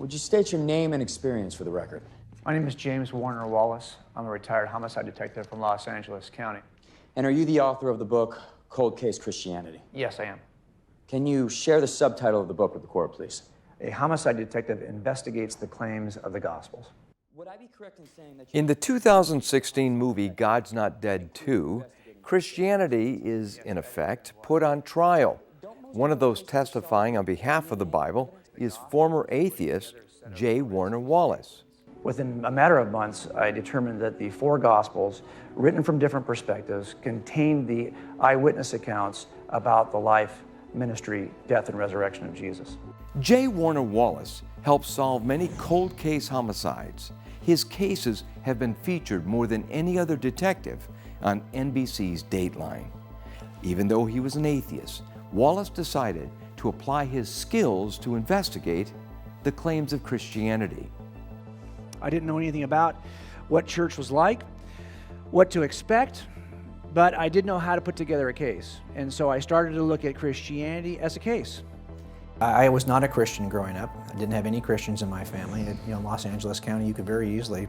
Would you state your name and experience for the record? My name is James Warner Wallace. I'm a retired homicide detective from Los Angeles County. And are you the author of the book, Cold Case Christianity? Yes, I am. Can you share the subtitle of the book with the court, please? A homicide detective investigates the claims of the Gospels. Would I be correct in saying that In the 2016 movie God's Not Dead 2, Christianity is, in effect, put on trial. One of those testifying on behalf of the Bible is former atheist J. Warner Wallace. Within a matter of months, I determined that the four Gospels, written from different perspectives, contained the eyewitness accounts about the life, ministry, death, and resurrection of Jesus. J. Warner Wallace helped solve many cold case homicides. His cases have been featured more than any other detective on NBC's Dateline. Even though he was an atheist, Wallace decided to apply his skills to investigate the claims of Christianity. I didn't know anything about what church was like, what to expect, but I did know how to put together a case. And so I started to look at Christianity as a case. I was not a Christian growing up. I didn't have any Christians in my family. In Los Angeles County, you could very easily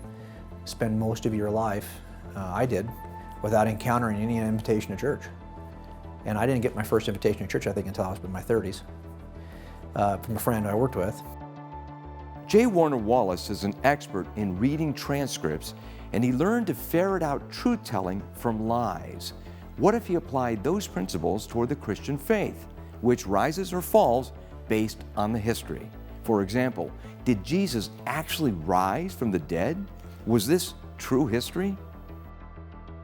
spend most of your life, I did, without encountering any invitation to church. And I didn't get my first invitation to church, I think, until I was in my 30s, from a friend I worked with. J. Warner Wallace is an expert in reading transcripts, and he learned to ferret out truth-telling from lies. What if he applied those principles toward the Christian faith, which rises or falls based on the history? For example, did Jesus actually rise from the dead? Was this true history?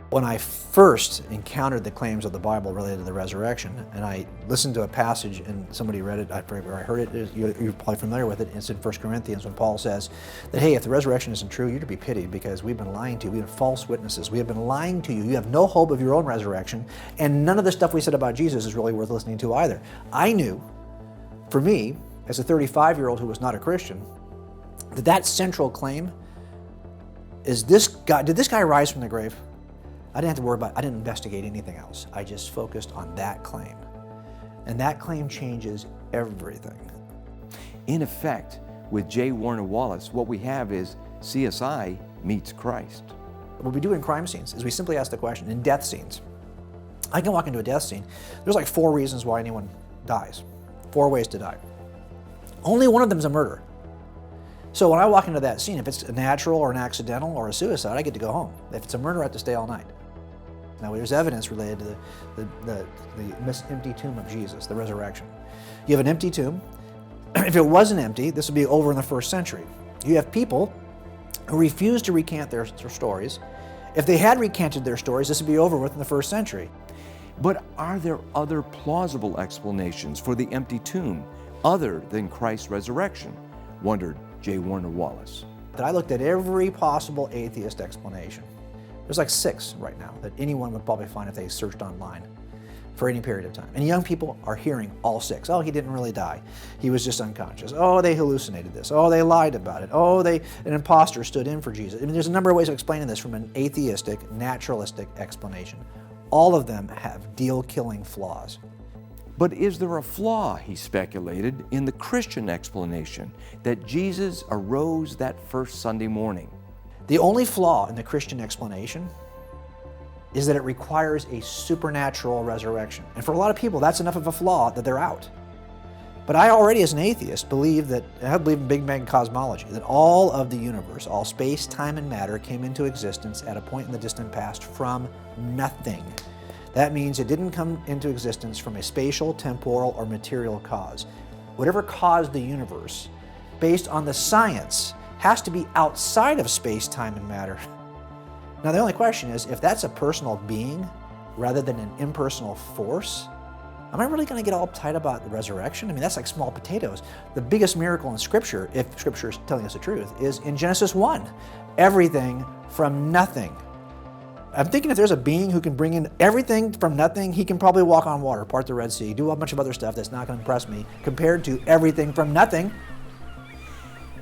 When I first encountered the claims of the Bible related to the resurrection, and I listened to a passage and somebody read it, I forget where I heard it, you're probably familiar with it, it's in 1 Corinthians when Paul says that, hey, if the resurrection isn't true, you're to be pitied because we've been lying to you, we have false witnesses, we have been lying to you, you have no hope of your own resurrection, and none of the stuff we said about Jesus is really worth listening to either. I knew, for me, as a 35-year-old who was not a Christian, that central claim is this guy, did this guy rise from the grave? I didn't have to worry about, I didn't investigate anything else. I just focused on that claim. And that claim changes everything. In effect, with J. Warner Wallace, what we have is CSI meets Christ. What we do in crime scenes is we simply ask the question, in death scenes, I can walk into a death scene, there's like 4 reasons why anyone dies. 4 ways to die. Only one of them is a murder. So when I walk into that scene, if it's a natural or an accidental or a suicide, I get to go home. If it's a murder, I have to stay all night. Now there's evidence related to the empty tomb of Jesus, the resurrection. You have an empty tomb. If it wasn't empty, this would be over in the 1st century. You have people who refuse to recant their stories. If they had recanted their stories, this would be over with in the 1st century. But are there other plausible explanations for the empty tomb other than Christ's resurrection? Wondered J. Warner Wallace. I looked at every possible atheist explanation. There's like 6 right now that anyone would probably find if they searched online for any period of time. And young people are hearing all 6. Oh, he didn't really die. He was just unconscious. Oh, they hallucinated this. Oh, they lied about it. Oh, an imposter stood in for Jesus. I mean, there's a number of ways of explaining this from an atheistic, naturalistic explanation. All of them have deal-killing flaws. But is there a flaw, he speculated, in the Christian explanation that Jesus arose that first Sunday morning? The only flaw in the Christian explanation is that it requires a supernatural resurrection. And for a lot of people, that's enough of a flaw that they're out. But I already, as an atheist, believe in Big Bang cosmology, that all of the universe, all space, time, and matter came into existence at a point in the distant past from nothing. That means it didn't come into existence from a spatial, temporal, or material cause. Whatever caused the universe, based on the science, has to be outside of space, time, and matter. Now the only question is, if that's a personal being rather than an impersonal force, am I really going to get all uptight about the resurrection? I mean, that's like small potatoes. The biggest miracle in Scripture, if Scripture is telling us the truth, is in Genesis 1. Everything from nothing. I'm thinking if there's a being who can bring in everything from nothing, he can probably walk on water, part the Red Sea, do a bunch of other stuff that's not going to impress me, compared to everything from nothing.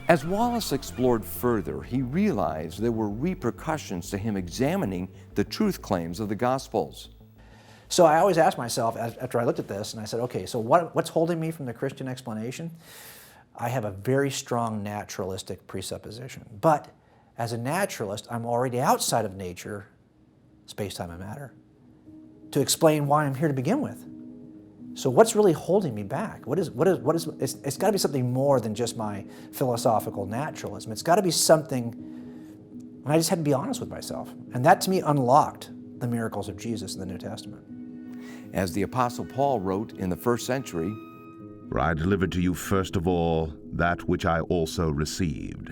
As Wallace explored further, he realized there were repercussions to him examining the truth claims of the Gospels. So I always asked myself, after I looked at this, and I said, okay, so what's holding me from the Christian explanation? I have a very strong naturalistic presupposition. But as a naturalist, I'm already outside of nature, space, time, and matter, to explain why I'm here to begin with. So what's really holding me back? It's got to be something more than just my philosophical naturalism. It's got to be something, and I just had to be honest with myself. And that to me unlocked the miracles of Jesus in the New Testament. As the Apostle Paul wrote in the first century, "For I delivered to you first of all that which I also received,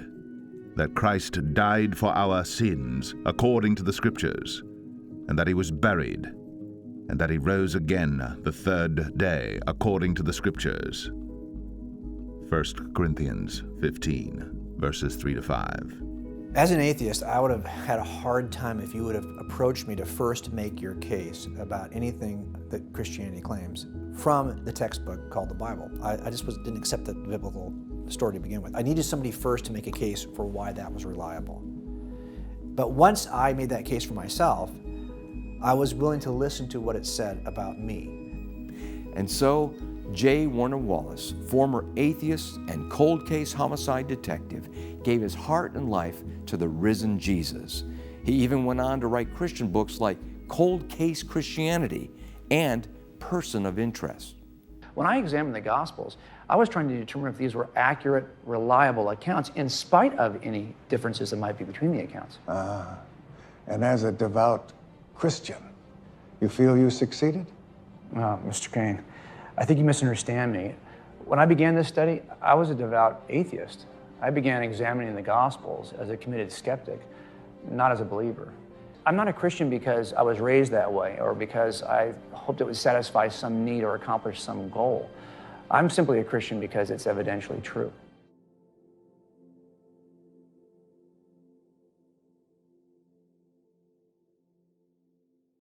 that Christ died for our sins according to the Scriptures, and that he was buried, and that he rose again the third day according to the Scriptures." 1 Corinthians 15, verses 3-5. As an atheist, I would have had a hard time if you would have approached me to first make your case about anything that Christianity claims from the textbook called the Bible. I just didn't accept the biblical story to begin with. I needed somebody first to make a case for why that was reliable. But once I made that case for myself, I was willing to listen to what it said about me. and so J. Warner Wallace, former atheist and cold case homicide detective, gave his heart and life to the risen Jesus. He even went on to write Christian books like Cold Case Christianity and Person of Interest. When I examined the Gospels, I was trying to determine if these were accurate, reliable accounts in spite of any differences that might be between the accounts. And as a devout Christian, you feel you succeeded? Mr. Kane, I think you misunderstand me. When I began this study, I was a devout atheist. I began examining the Gospels as a committed skeptic, not as a believer. I'm not a Christian because I was raised that way or because I hoped it would satisfy some need or accomplish some goal. I'm simply a Christian because it's evidentially true.